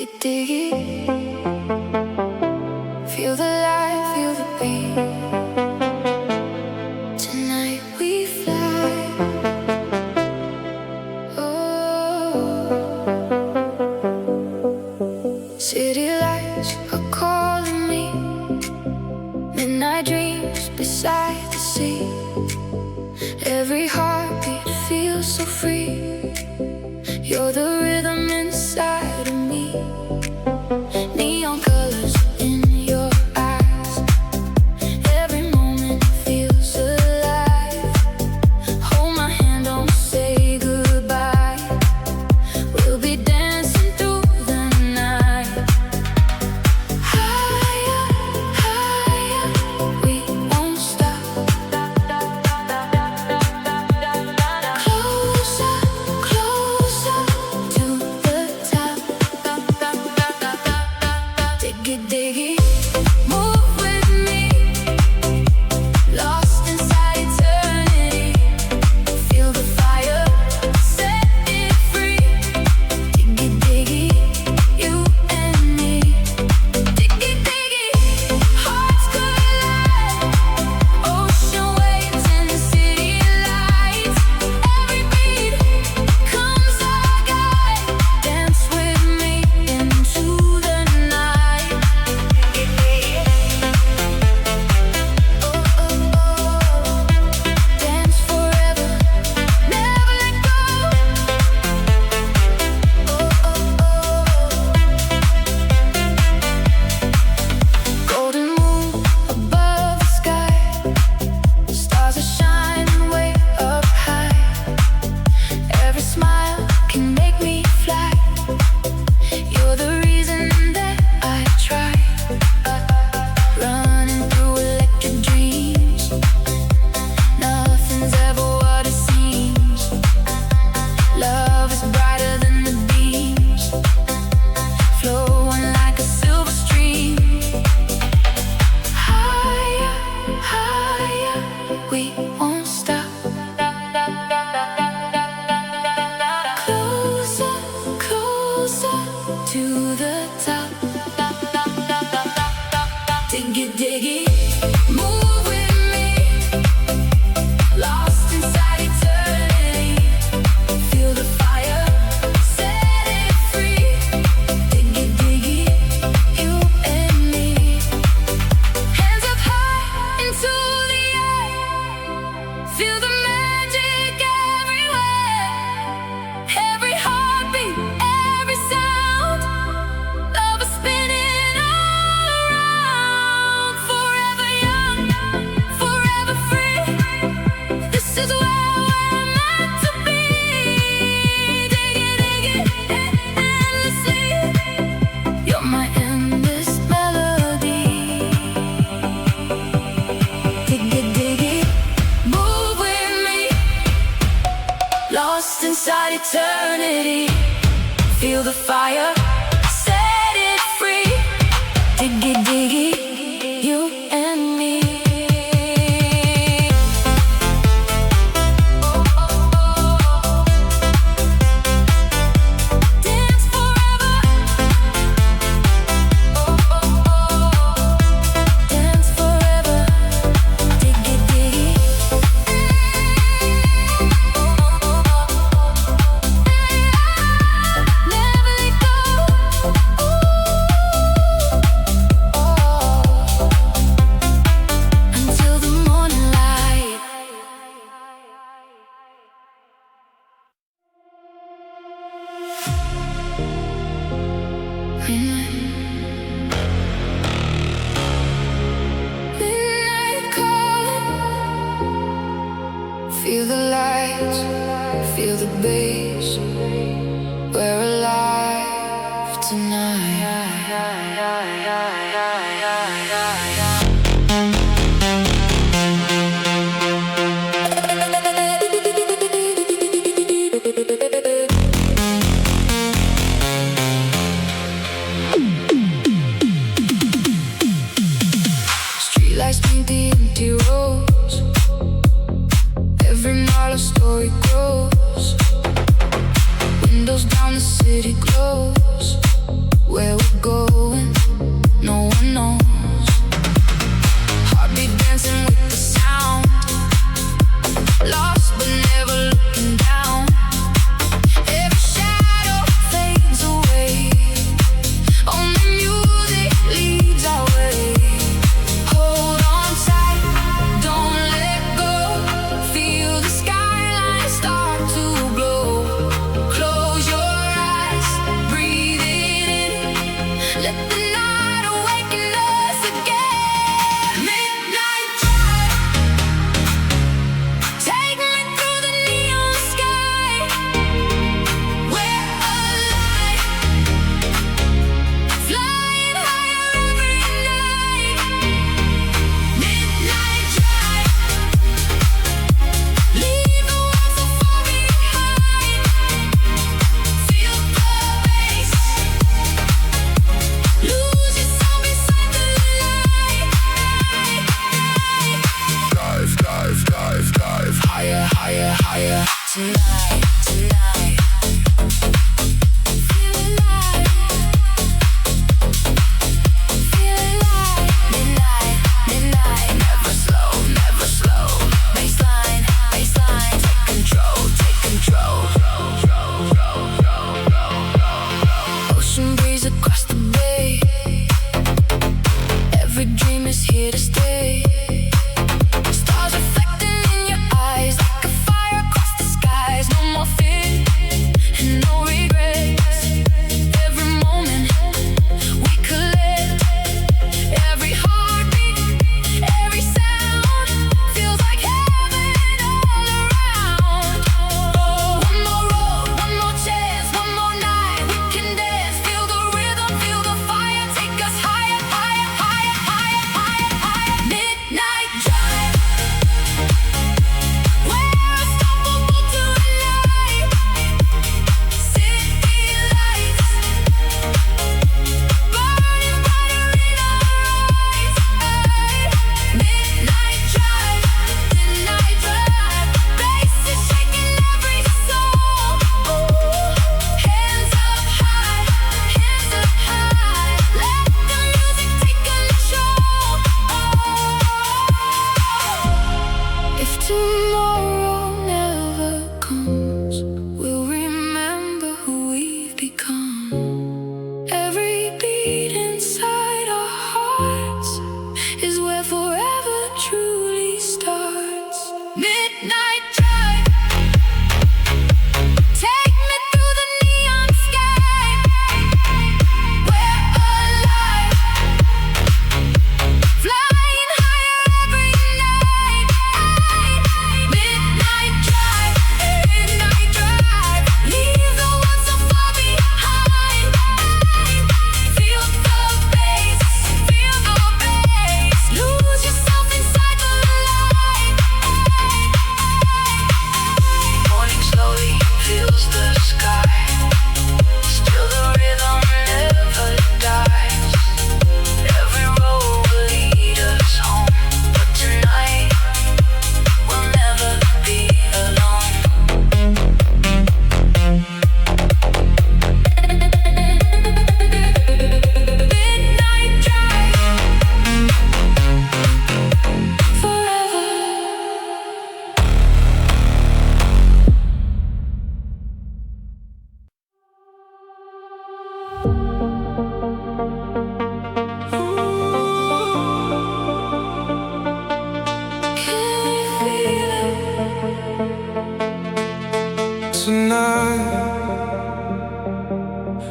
diggy. Feel the light, feel the beat. Tonight we fly. Oh, city lights are calling me. Midnight dreams beside the sea. Every heartbeat feels so free. You're the rhythm inside of me. Neon colors in your eyes. Every moment feels alive. Hold my hand, don't say goodbye. We'll be dancing through the night. Higher, higher, we won't stop. Closer, closer to the top. Diggy, diggy, move with me. Lost inside eternity. Feel the fire, set it free. Diggy, diggy, you and me. Diggy, diggy, hearts collide. Ocean waves and city lights. Every beat comes our guide. Dance with me into the night. Oh, oh, oh. Dance forever, never let go. Oh, oh, oh. Golden moon above the sky. Stars are shining way up high. Every smile can make me fly. You're the reason that I try. Running through electric dreams. Nothing's ever what it seems. Love is brighter than the beams. Flowing like a silver stream. Higher, higher, we won't stop. Closer, closer to the top. Diggy, diggy, move with me. Lost inside eternity. Feel the fire, set it free. Diggy, diggy, you and me. Hands up high into the air. Feel the magic everywhere. Every heartbeat, every sound. Love is spinning all around. Forever young, forever free. This is where we're meant to be. Diggy, diggy, endlessly. You're my endless melody. Diggy, diggy, move with me. Lost inside eternity. Feel the fire, set it free. Diggy, diggy, you and me. Oh, oh, oh. Dance forever. Oh, oh, oh. Dance forever. Diggy, diggy. Never let go. Until the morning light. Midnight calling. Feel the lights, feel the bass. We're alive tonight. Streetlights paint the empty roads. Every night a story grows. Windows down, the city glows.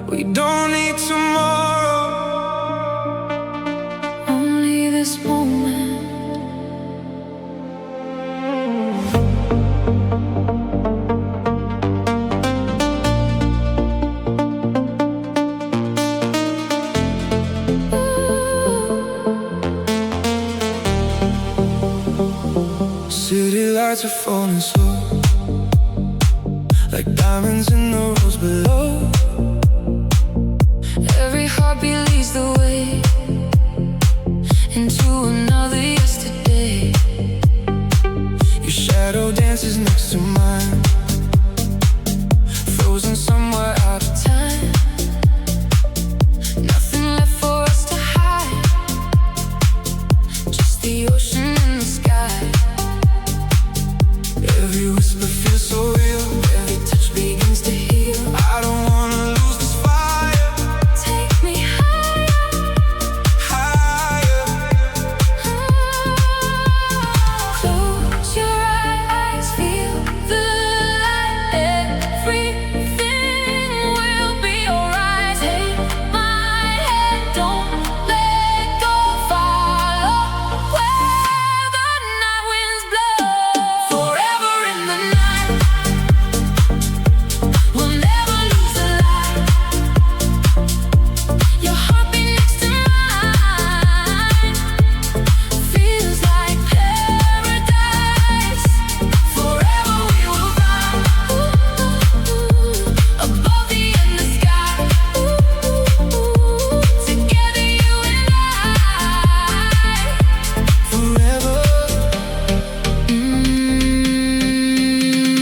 We don't need tomorrow, only this moment. City lights are falling slow, like diamonds in the rose below. Every heartbeat leads the way into another yesterday. Your shadow dances next to mine, frozen somewhere out of time. Nothing left for us to hide, just the ocean and the sky. Every whisper feels so real, every touch begins to heal. I don't wanna lose this fire. Take me higher, higher. Close your eyes, feel the light. Everything will be alright. Take my hand, don't let go. Follow where the night winds blow. Forever in the night, we'll never lose the light. Your heartbeat next to mine feels like paradise. Forever we will fly above the endless sky. Together you and I, forever.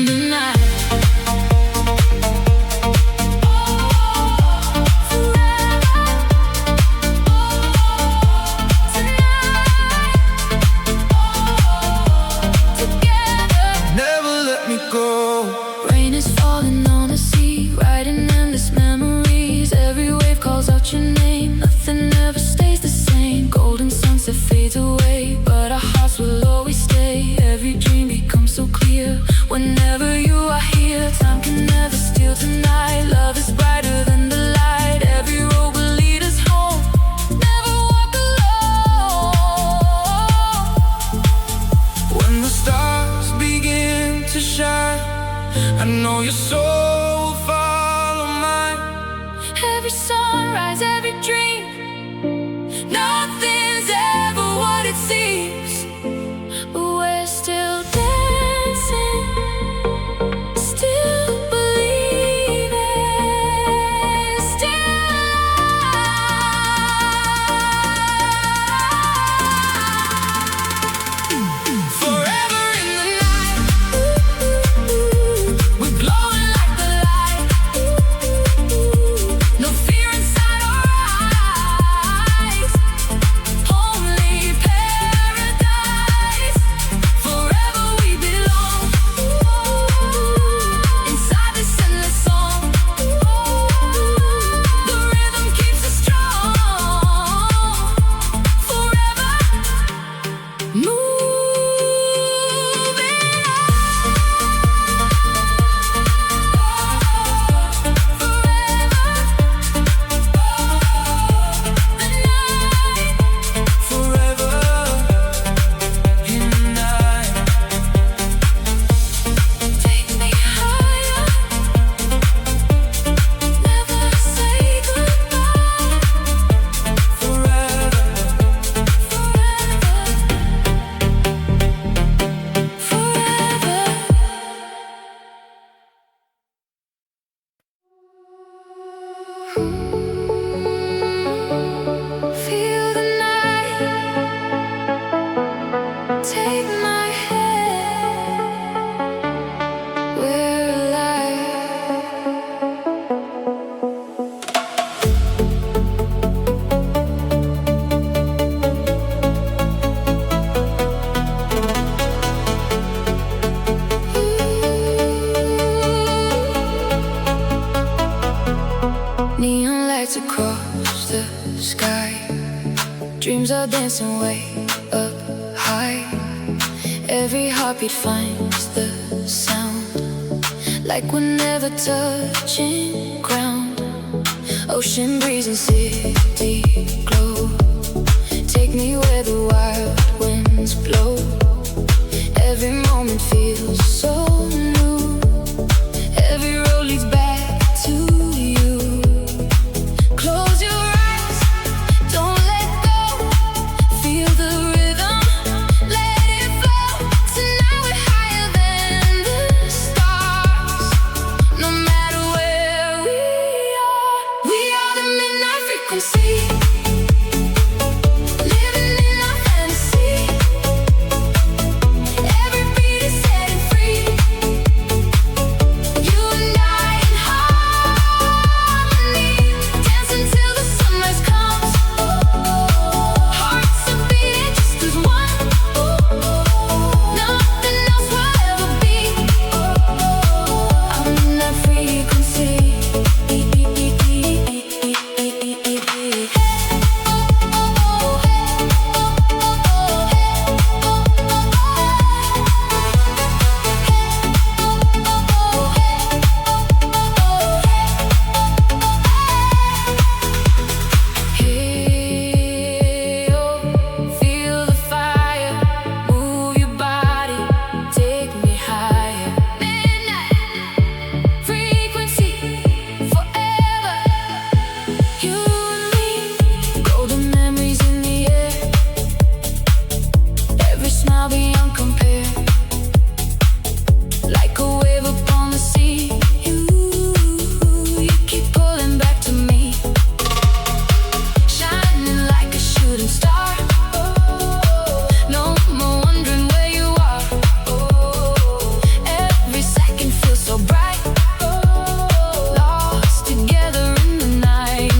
The night, never let me go. Rain is falling on the sea, writing endless memories. Every wave calls out your name, nothing ever stays the same. Golden sunset fades away, but our hearts will always stay. Every dream becomes so clear whenever you are here. Time can never steal tonight, love is brighter than the light. Every road will lead us home, never walk alone. When the stars begin to shine, I know your soul will follow mine. Every sunrise, every dream, nothing's ever what it seems. But we're still dancing, still believing, still alive. Forever in the night, we're glowing like the light. No fear inside our eyes, only paradise. Forever we belong, inside this endless song. The rhythm keeps us strong, forever moving on. Forever in the night, take me higher, never say goodbye. Forever, feel the night, take my hand, we're alive. Neon lights across the sky, dreams are dancing way up high. Every heartbeat finds the sound, like we're never touching ground. Ocean breeze and city glow. Take me where the wild winds blow. Every moment feels so new. Every road leads back to you. Close your eyes, don't let go. Feel the rhythm, let it flow. Tonight we're higher than the stars. No matter where we are the midnight frequency. Living in our fantasy. Every beat is setting free. You and I in harmony. Dancing till the sunrise comes. Hearts are beating just as one. Nothing else will ever be. I'm in that frequency. Hey, oh, feel the fire, move your body, take me higher. Midnight frequency, forever. You and me, golden memories in the air. Every smile beyond compare. Like a wave upon the sea. You keep pulling back to me. Shining like a shooting star. No more wondering where you are. Every second feels so bright. Lost together in the night.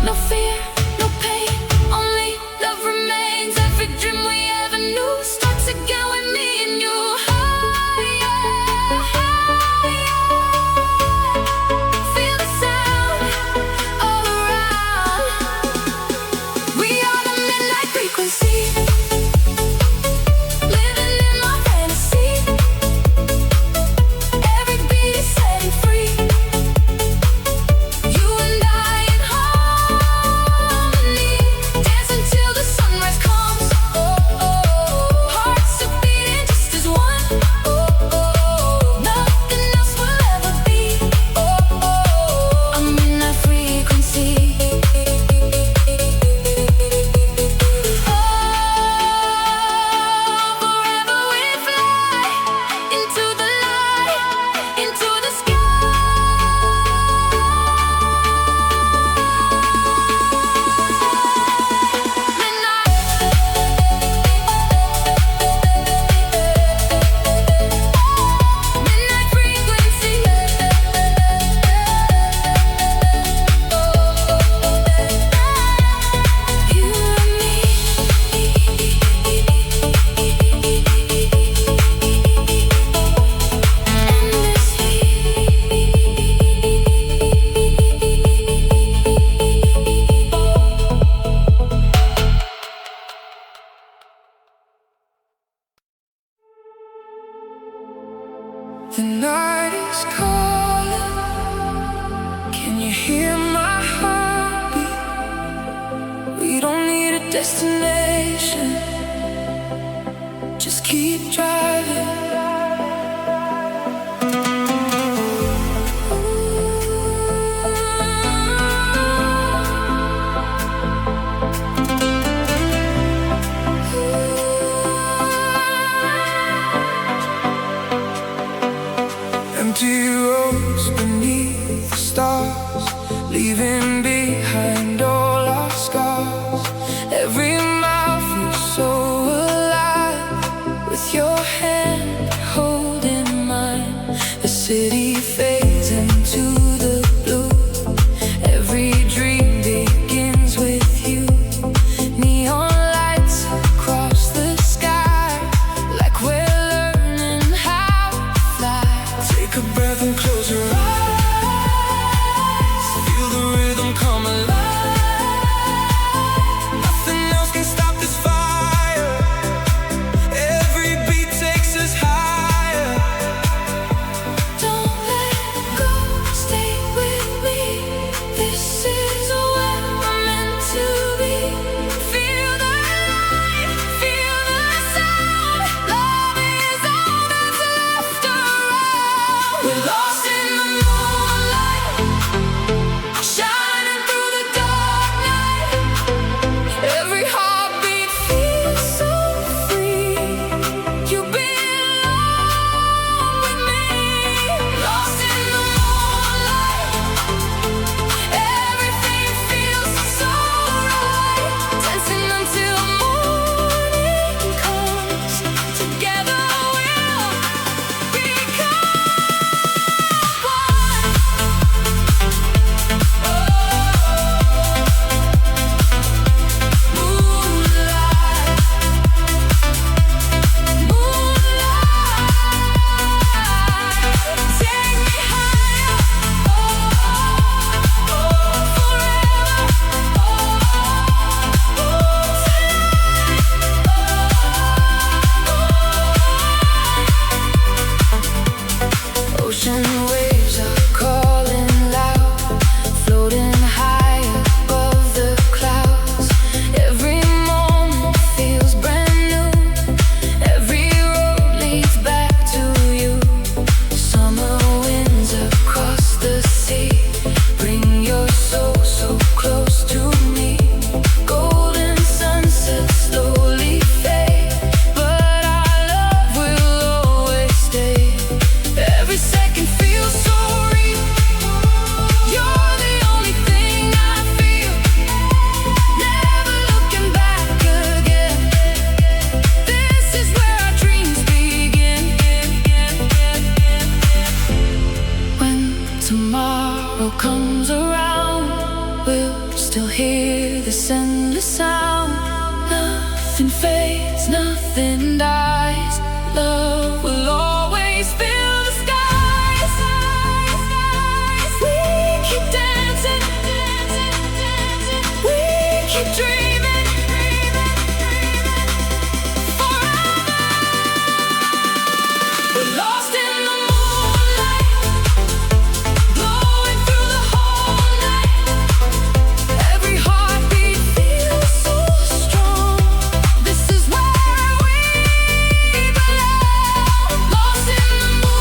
No fear, no pain, only love remains. Every dream we ever knew starts again with me and you. Higher, higher. Feel the sound all around. We are the midnight frequency. Living in my fantasy. Every beat is setting free. You and I in harmony. Dancing till the sunrise comes. Hearts are beating just as one. Nothing else will ever be. I'm in that frequency. Forever we fly into the light, into the sky. Midnight frequency. You and me. The night is calling. Can you hear my heartbeat? We don't need a destination. Just keep driving. Empty roads beneath the stars, leaving behind all our scars. Every mile feels so alive, with your hand holding mine. The city fades into the blue. Every dream begins with you. Neon lights across the sky, like we're learning how to fly. Take a breath and close your eyes. Feel the rhythm come alive. comes around, we'll still hear this endless sound. Nothing fades, nothing dies. Love will always fill the skies. We keep dancing, we keep dreaming, forever. We're lost in the moonlight, glowing through the whole night. Every heartbeat feels so strong. This is where we belong. Lost in the moonlight.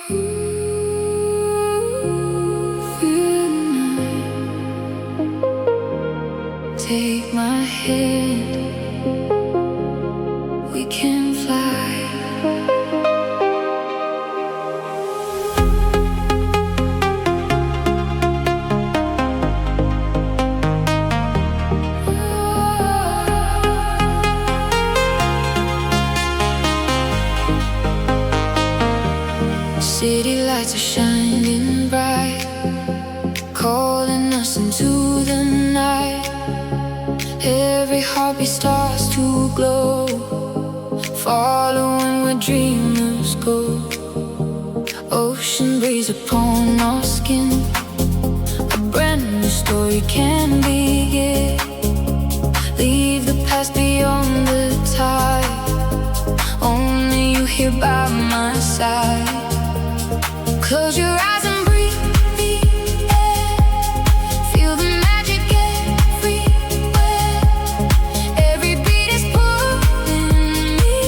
Take my hand, we can fly. City lights are shining bright, calling us into the night. Every heartbeat starts to glow, following where dreamers go. Ocean breeze upon our skin, a brand new story can begin. Leave the past beyond the tide, only you here by my side. Close your eyes and breathe the air, feel the magic everywhere. Every beat is pulling me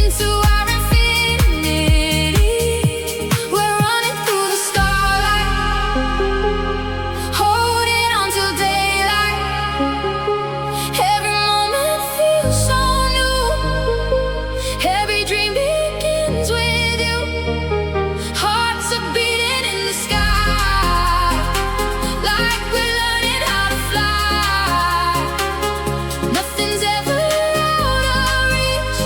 into our infinity. We're running through the starlight, holding on till daylight. Every moment feels so new, every dream begins with you. Hearts are beating in the sky, like we're learning how to fly. Nothing's ever out of reach,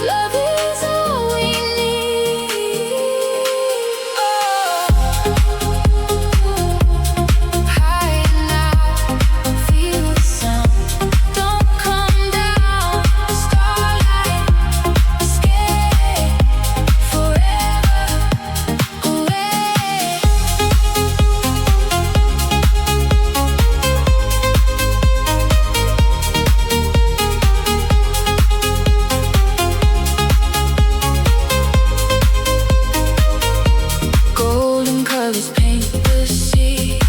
love is all we need. Oh, high now, feel the sound, don't come down. Starlight, escape forever away. Golden colors paint the sea,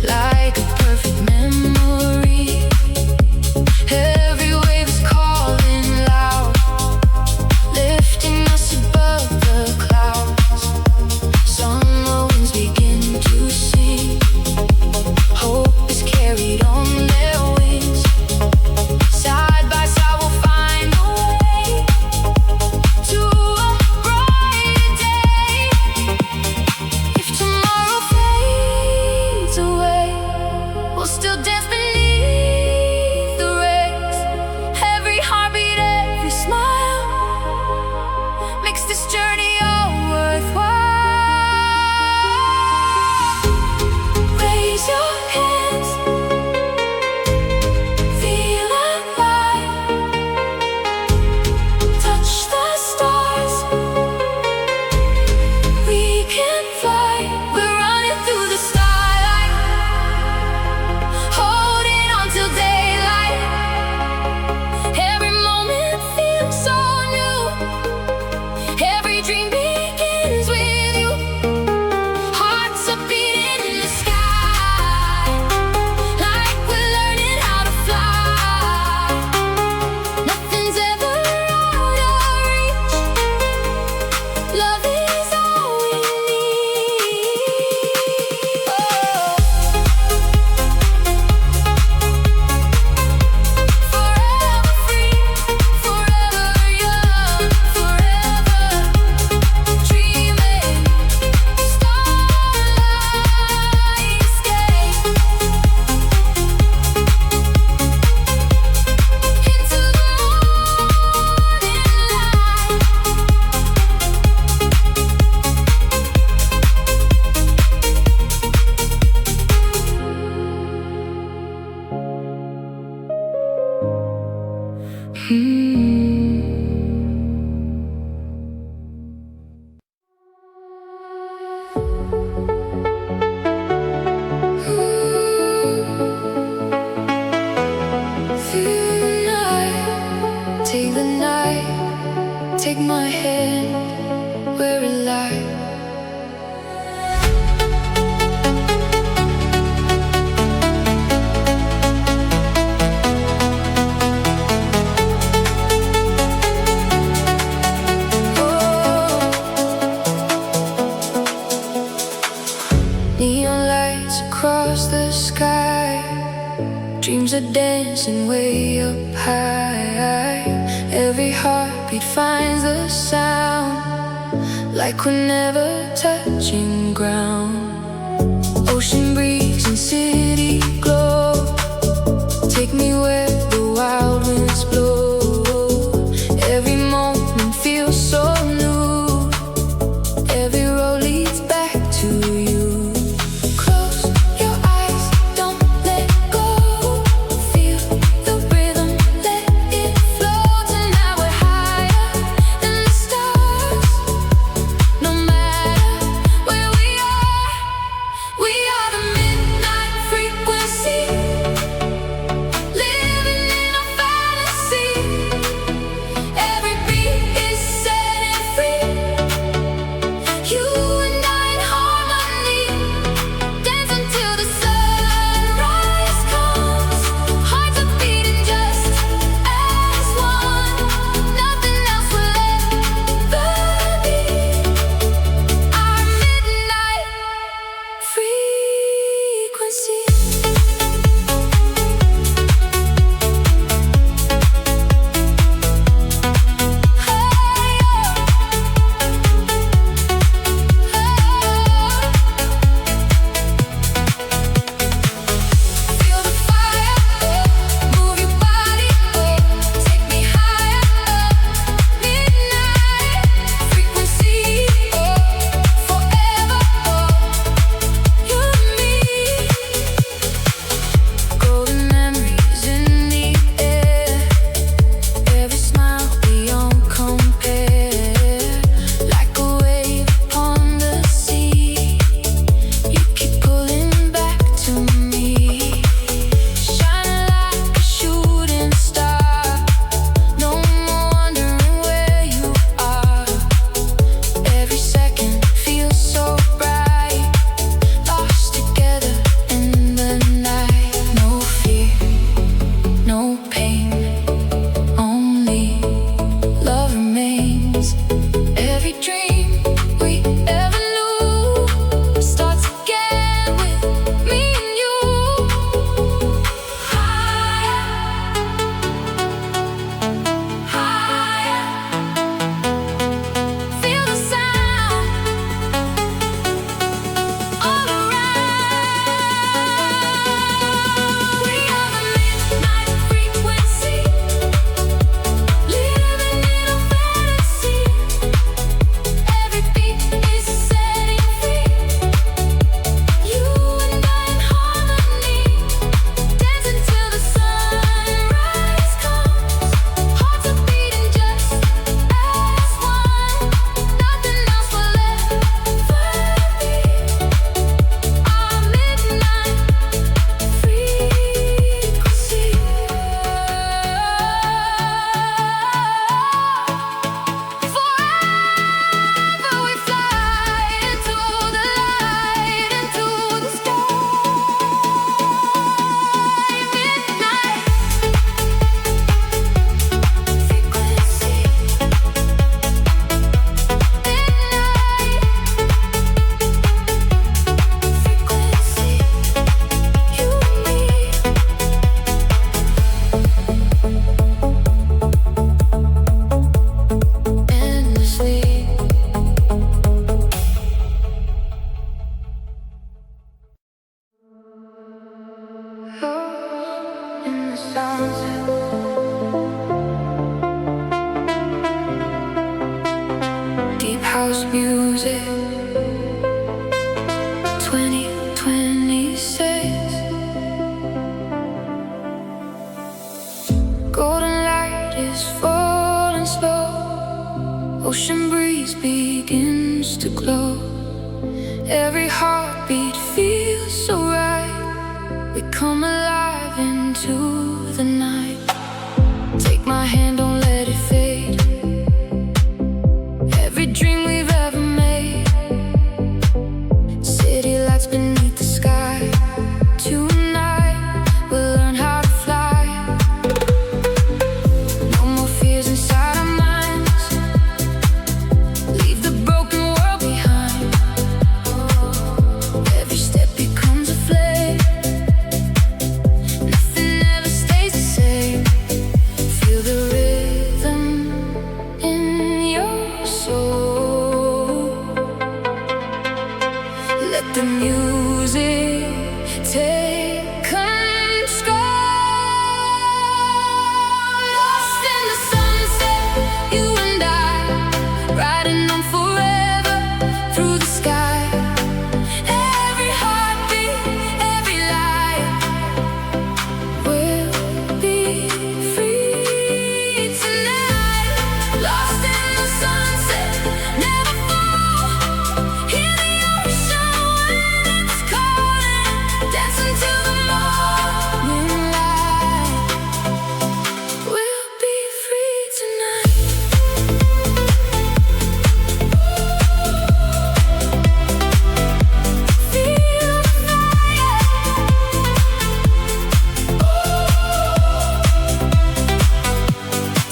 like a perfect memory. Every wave is calling loud, lifting us above the clouds. Summer winds begin to sing, hope is carried on their wings. Side by side we'll find a way to a bright day. If tomorrow fades away, we'll still dance beneath the rays. Every heartbeat, every smile makes this journey all worthwhile. Raise your hands, feel alive, touch the stars, we can fly. We're running through the starlight, holding on till daylight. Every moment feels so new, every dreams are dancing way up high. Every heartbeat finds a sound, like we're never touching ground. Ocean breeze and city glow, take me where the wild winds blow. Every moment feels so new, every road leads back to you. Close your eyes, don't let go. Feel the rhythm, let it flow. Tonight we're higher than the stars. No matter where we are the midnight frequency, living in a fantasy. Every beat is setting free, you and I in harmony. Dance until the sunrise comes, hearts are beating just as one. Nothing else will ever be our midnight frequency. Feel the fire, move your body, take me higher. Midnight frequency, forever, you and me. Golden memories in the air, every smile beyond compare. Like a wave upon the sea, you keep pulling back to me. Shining like a shooting star, no more wondering where you are. Every second feels so bright, lost together in the night. No fear, no pain, only love remains. Every dream we ever knew starts again with me and you. Higher, higher, feel the sound all around. We are the midnight frequency, living in a fantasy. Every beat is setting free, you and I in harmony. Dance until the sunrise comes, hearts are beating just as one. Nothing else will ever be our midnight frequency. Forever we fly into the light, into the sky. Midnight frequency, you and me. Endlessly. In the sunset, deep house music, 2026. Golden light is falling slow, ocean breeze begins to glow. Every heartbeat feels so right, we come alive into the night. Take my hand, don't let it fade. Every dream we've ever made, city lights beneath the sky. Tonight we'll learn how to fly. No more fears inside our minds, leave the broken world behind. Every step becomes a flame, nothing ever Let the music take control. Lost in the sunset, you and I, riding on forever through the sky. Every heartbeat, every light will be free tonight. Lost in the sunset, never fall. Hear the ocean when it's calling, dancing till the morning light. We'll be free tonight. Feel the fire.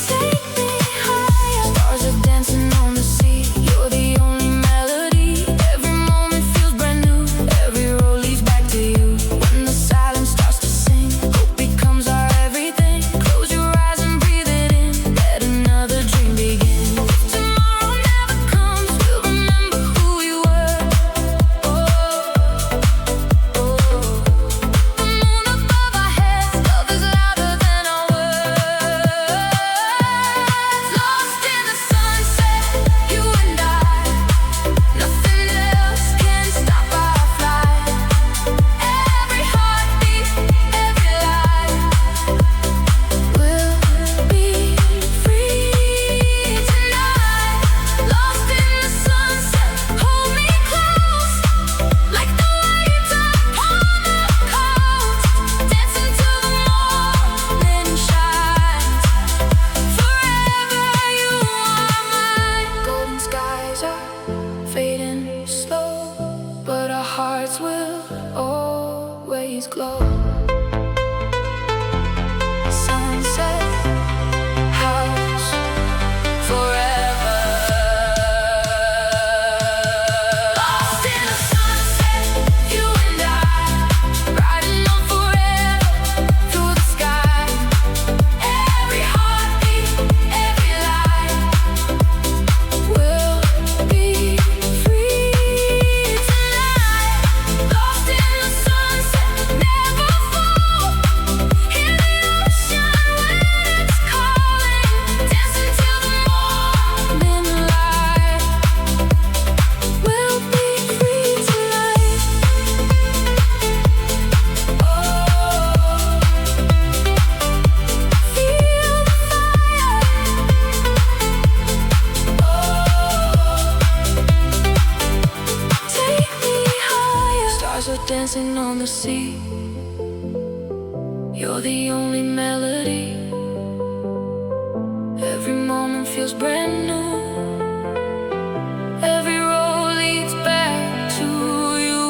Take me higher. Stars are dancing on the sea. You're the only melody. Every moment feels brand new. Every road leads back to you. When the silence starts to sing, hope becomes our everything. Close your eyes and breathe it in. Let another dream begin. If tomorrow never comes, we'll remember who we were. The moon above our heads, love is louder than our words. Lost in the sunset, you and I, nothing else can stop our flight. Every heartbeat, every light will be free tonight. Lost in the sunset, hold me close, like the waves upon the coast, dancing till the morning shines. Forever you are mine. Golden skies are fading slow, but our hearts will always glow. Sunset house forever. Lost in the sunset, you and I, riding on forever through the sky. Every heartbeat, every light will be free tonight. Lost in the sunset, never fall. Hear the ocean when it's calling, dancing till the morning light. We'll be free tonight. Feel the fire. Take me higher. Stars are dancing on the sea. You're the only melody. Every moment feels brand new. Every road leads back to you.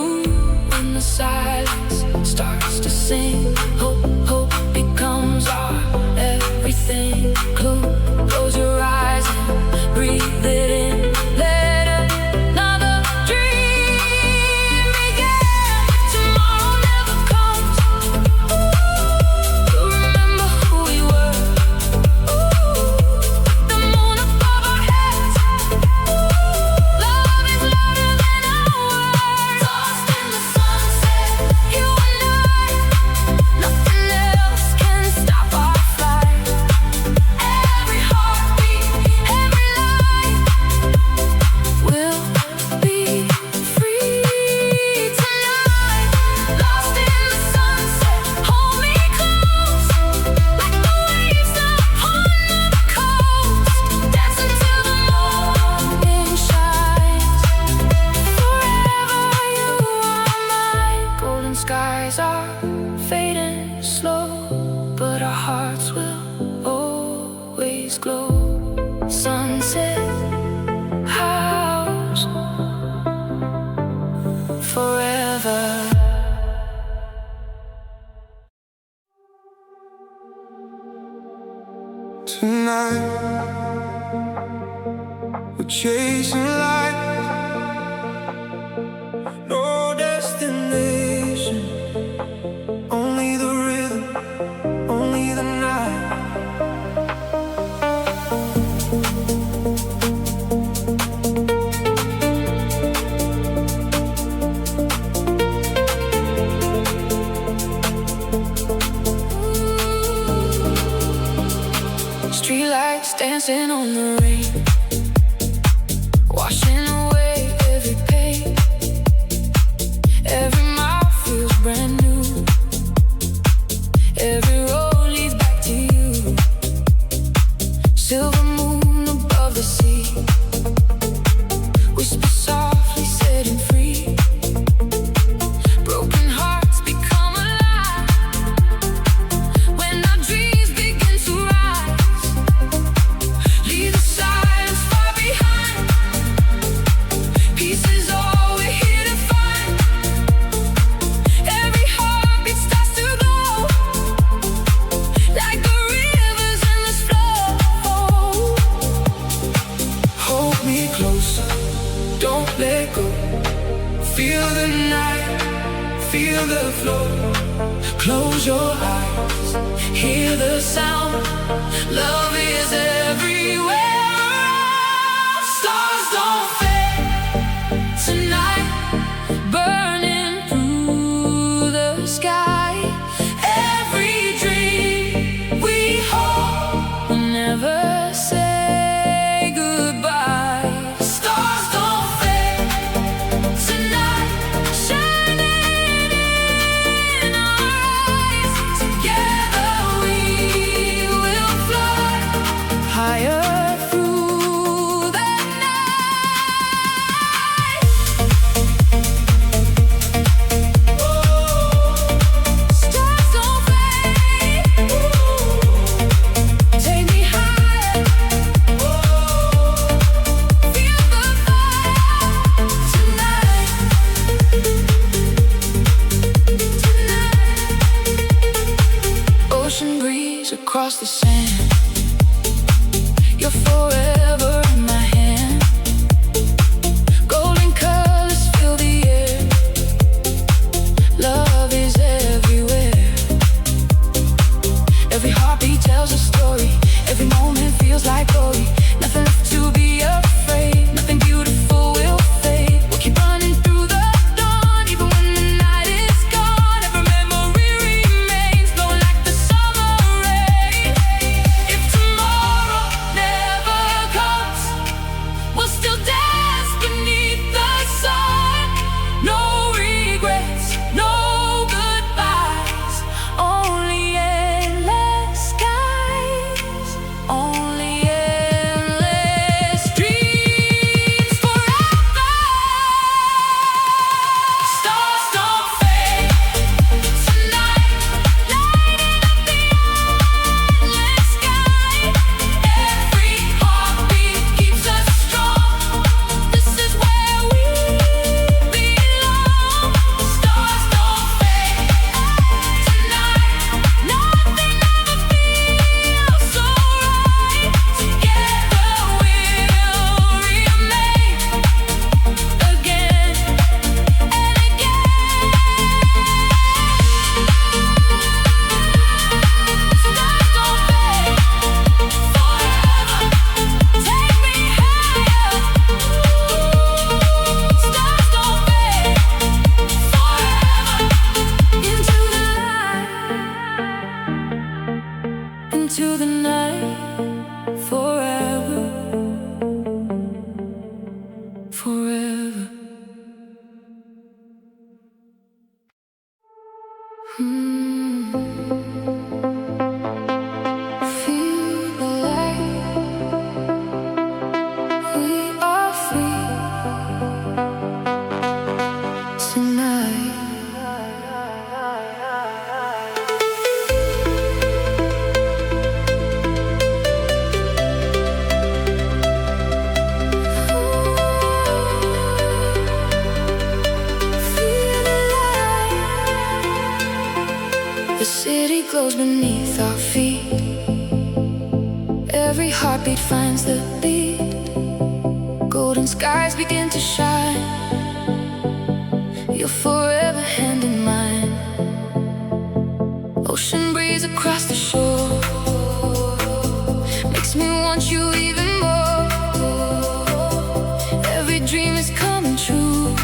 When the silence starts to sing, hope becomes our everything. Close your eyes and breathe it in. Let another dream begin. If tomorrow never comes, we'll remember who we were. The moon above our heads, love is louder than our words. Lost in the sunset, you and I, nothing else can stop our flight. Every heartbeat, every light will be free tonight. Lost in the sunset, hold me close, like the waves upon the coast, dancing till the morning shines. Forever you are mine. Golden skies are fading slow, but our hearts will always glow. Sunset house forever. Tonight, we're chasing lights, no destination, only the rhythm, only the night. don't let go. Feel the night, feel the flow. Close your eyes, hear the sound. Love is everywhere. Stars don't fade tonight, burning through the sky. Every dream we hold will never say goodbye. Stars don't fade tonight, shining in our eyes. Together we will fly higher through the night. Stars don't fade. Take me higher. Feel the fire tonight. Ocean breeze across the sand. You're forever in my hand. Golden colors fill the air. Love is everywhere. Every heartbeat tells a story. Every moment feels like glory. Nothing left to be afraid. Nothing beautiful will fade. We'll keep running through the dawn, even when the night is gone. Every memory remains, blowing like the summer rain. If tomorrow never comes, we'll still dance beneath the sun. No regrets, no goodbyes, only endless skies, only endless dreams forever. Stars don't fade tonight, lighting up the endless sky. Every heartbeat keeps us strong. This is where we belong. Stars don't fade tonight. Nothing ever feels so right. Together we'll remain again and again. Stars don't fade forever. Take me higher. Stars don't fade forever. Into the light, into the night, forever, forever. Feel the light. We are free tonight. Feel the light. The city glows beneath our feet. Every heartbeat finds the beat. Golden skies begin to shine. You're forever hand in mine. Ocean breeze across the shore makes me want you even more. Every dream is coming true.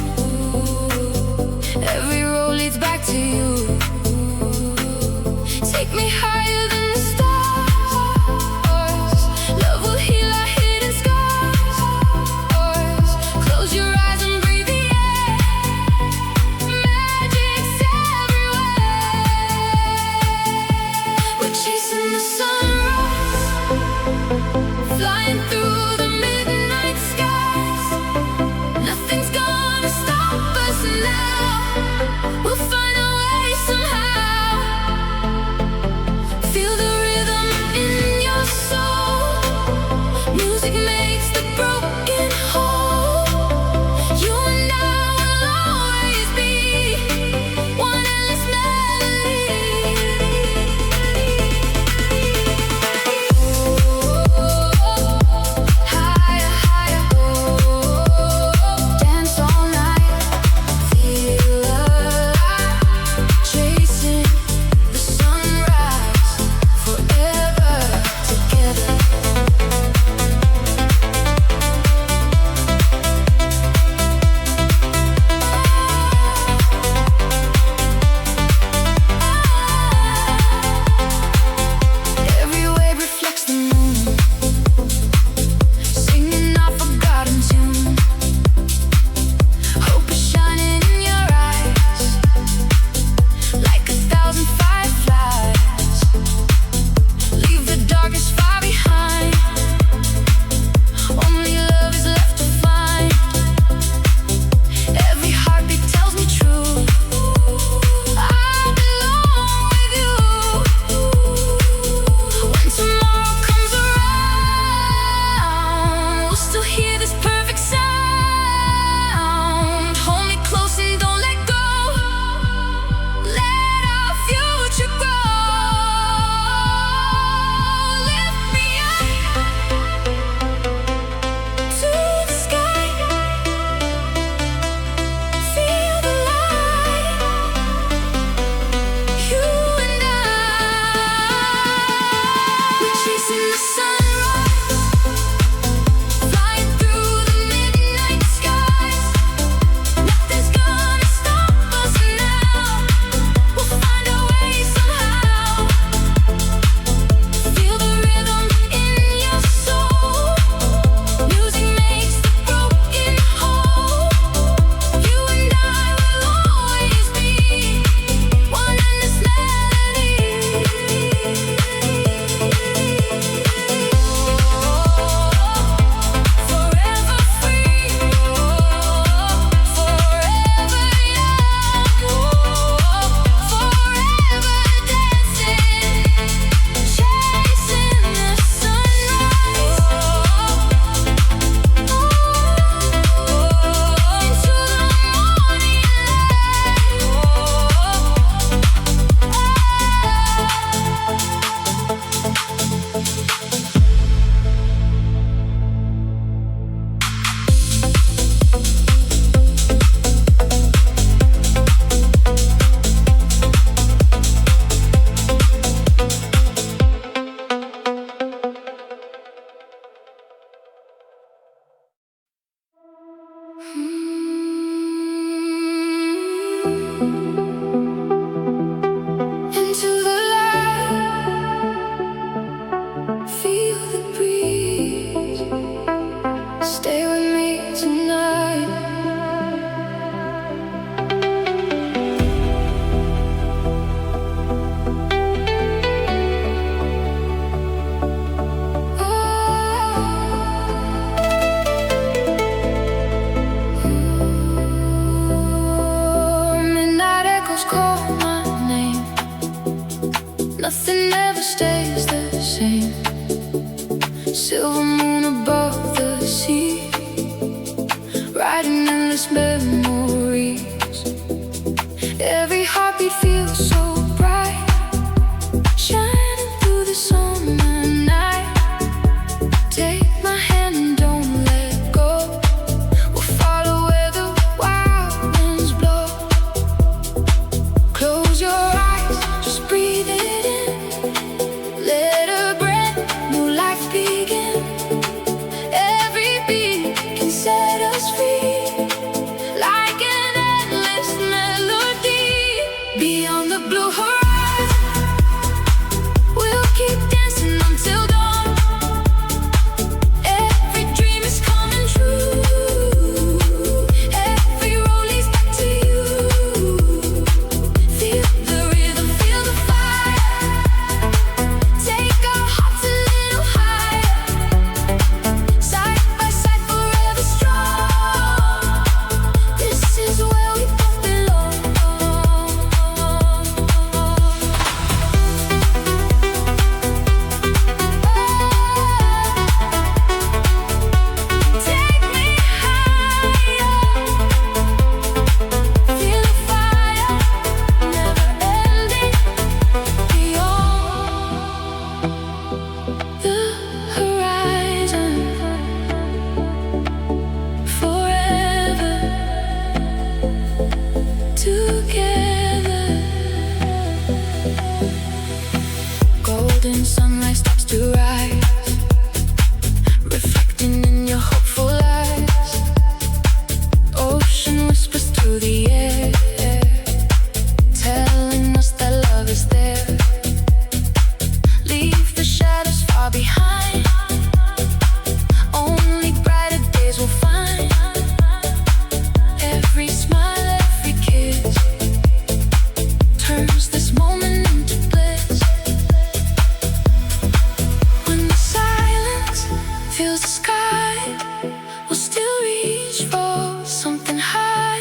Every road leads back to you. Take me higher than the stars. Love will heal our hidden scars. Close your eyes and breathe the air. Magic's everywhere. We're chasing the sunrise, flying through stays the same. Silver moon above the sea, writing endless memories. Every heartbeat feels so bright, shining through the summer night. Take my hand and don't let go. We'll follow where the wild winds blow. Close your eyes, just breathe it in. Let a brand new life begin. Every beat can set us free, like an endless melody. Beyond the blue horizon, we'll keep dancing until dawn. Every dream is coming true. Every road leads back to you. Feel the rhythm, feel the fire. Take our hearts a little higher. Side by side, forever strong. This is where we both belong. Take me higher. Feel the fire, never ending. Beyond the horizon, forever together. Golden sunlight starts to rise, reflecting in your hopeful eyes. Ocean whispers through the air, telling us that love is there. Leave the shadows far behind. Only brighter days will find. Every smile, every kiss turns this moment into bliss. When the silence fills the sky, we'll still reach for something high.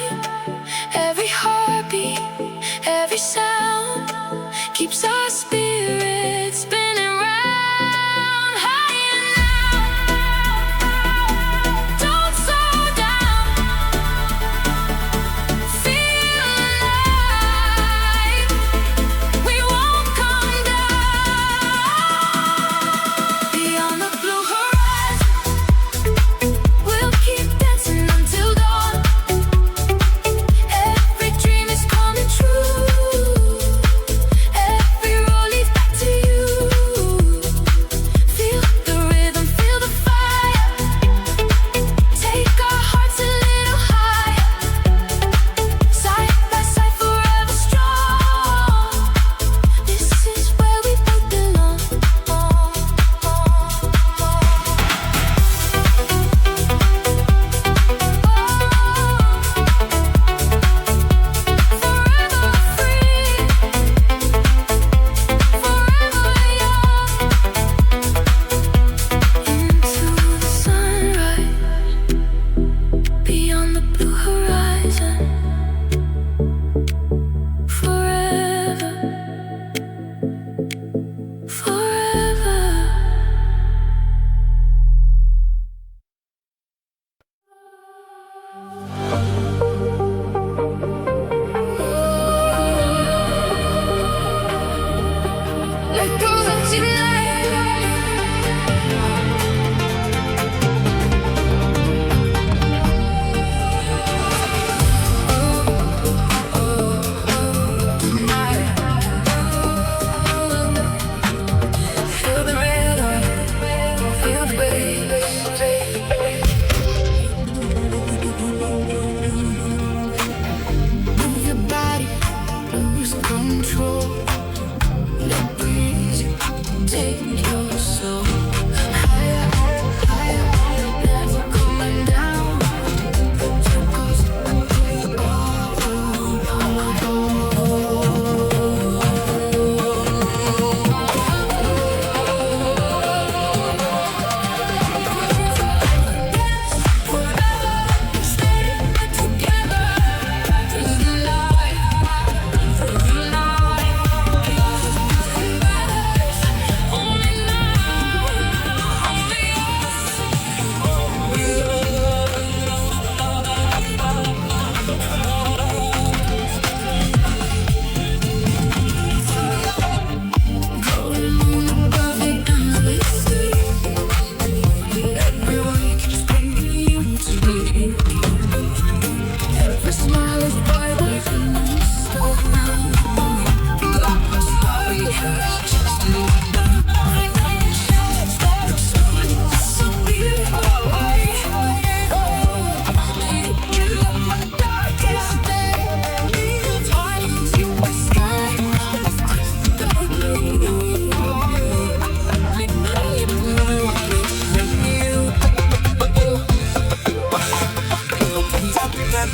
Feel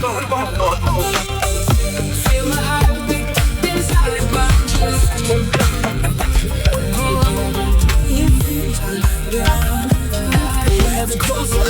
my heartbeat inside my chest. Let's close our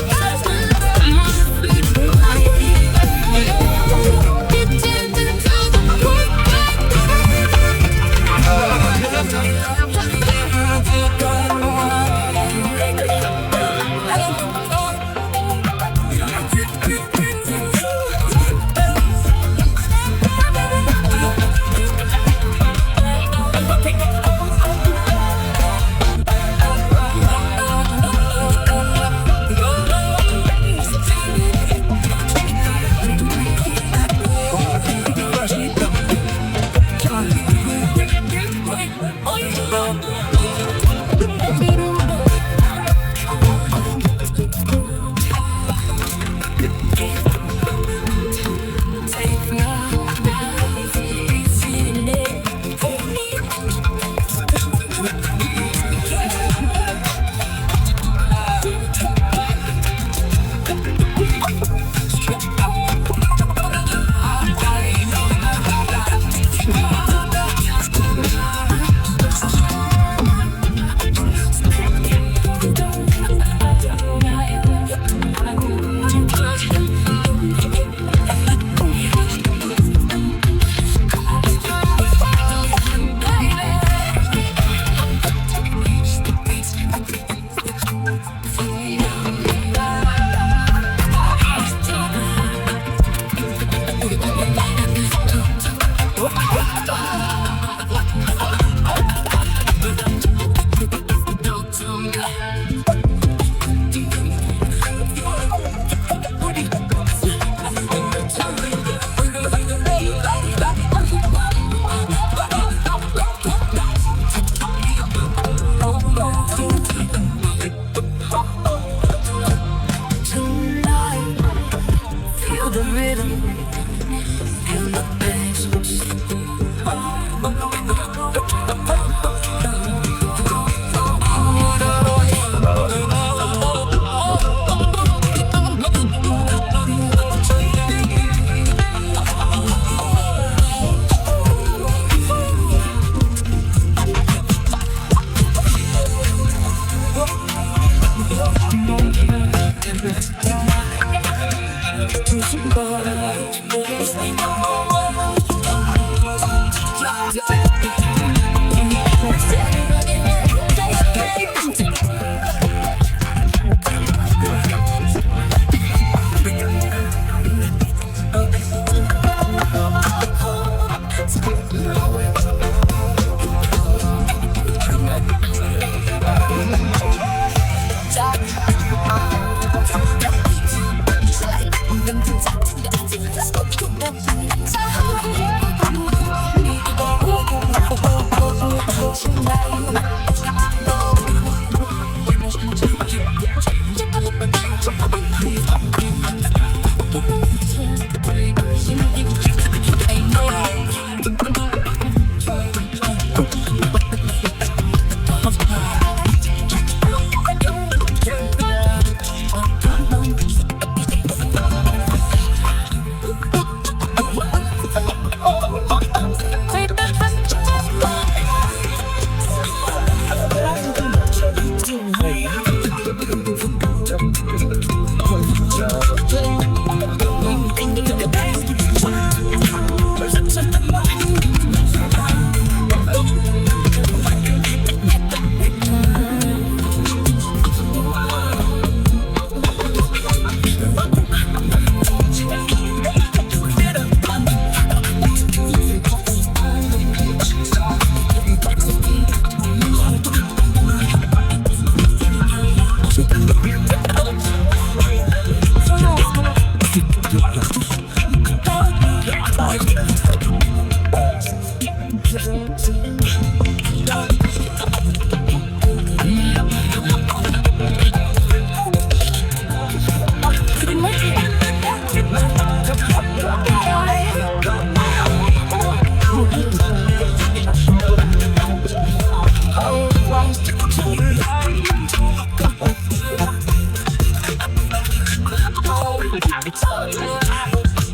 eyes.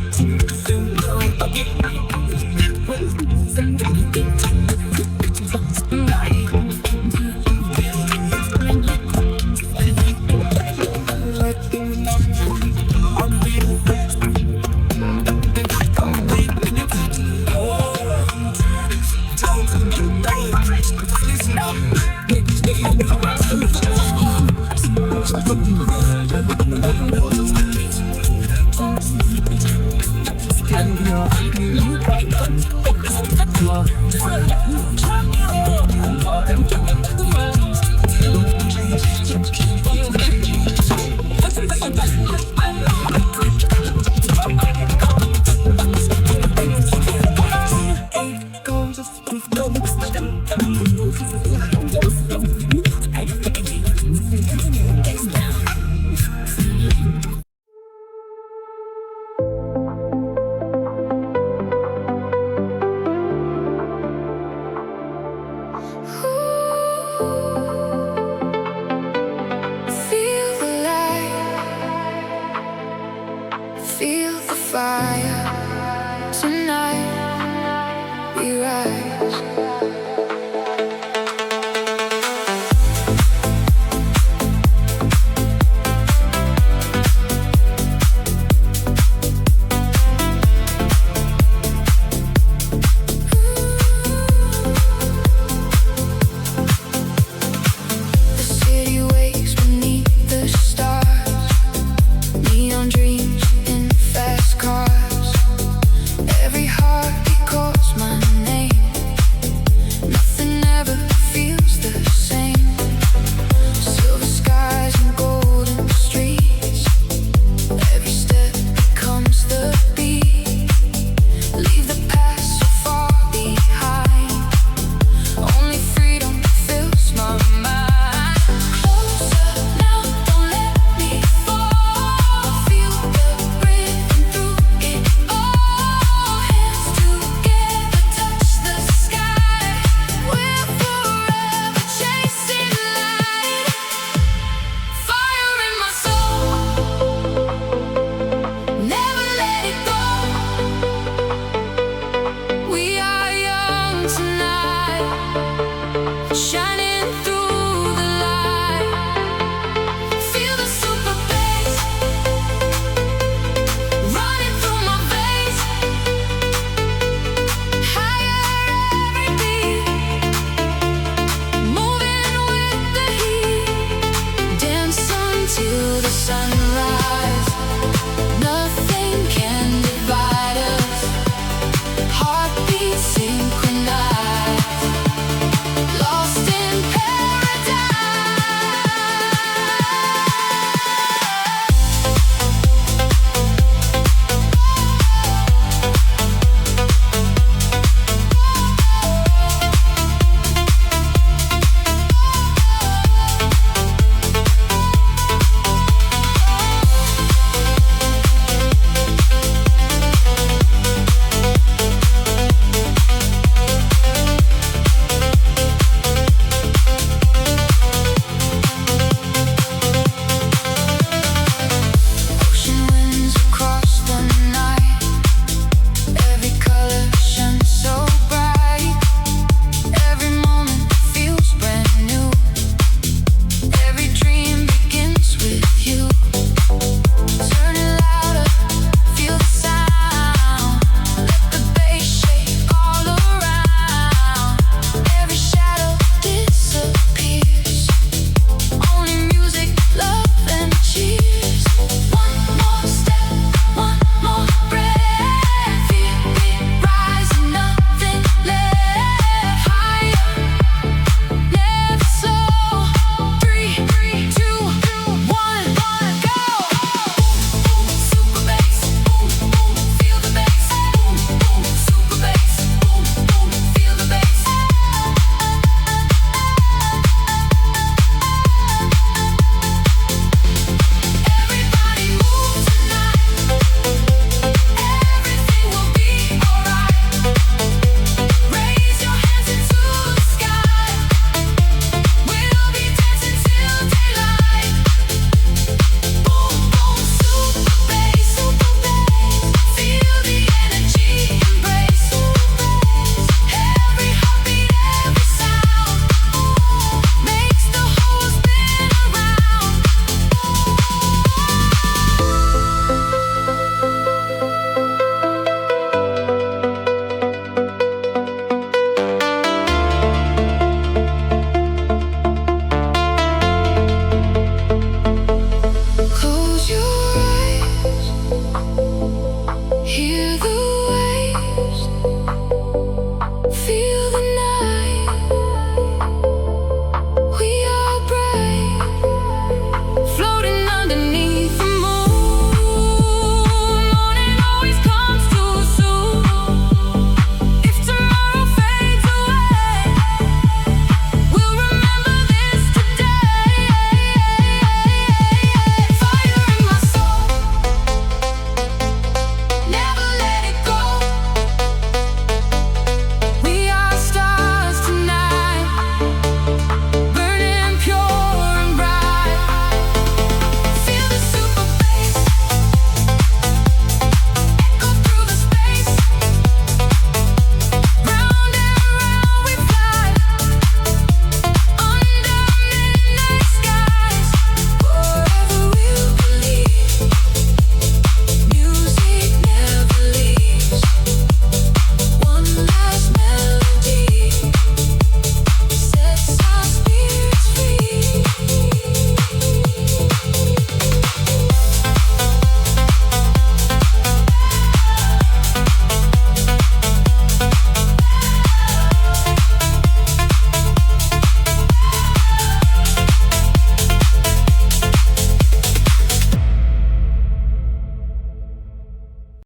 Feel the light, feel the fire. Tonight we rise.